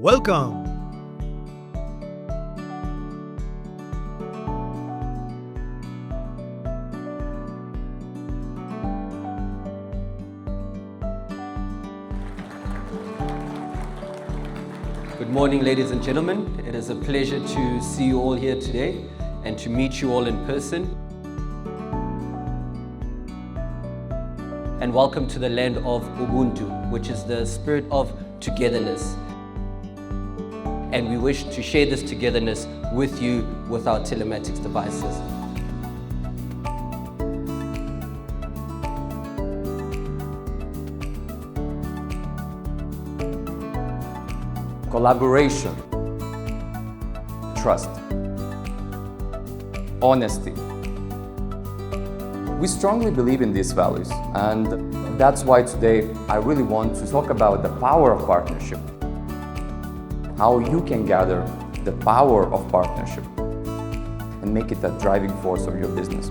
Welcome. Good morning, ladies and gentlemen. It is a pleasure to see you all here today and to meet you all in person. And welcome to the land of Ubuntu, which is the spirit of togetherness. And we wish to share this togetherness with you with our telematics devices. Collaboration, trust, honesty. We strongly believe in these values, and that's why today I really want to talk about the power of partnership. How you can gather the power of partnership and make it a driving force of your business.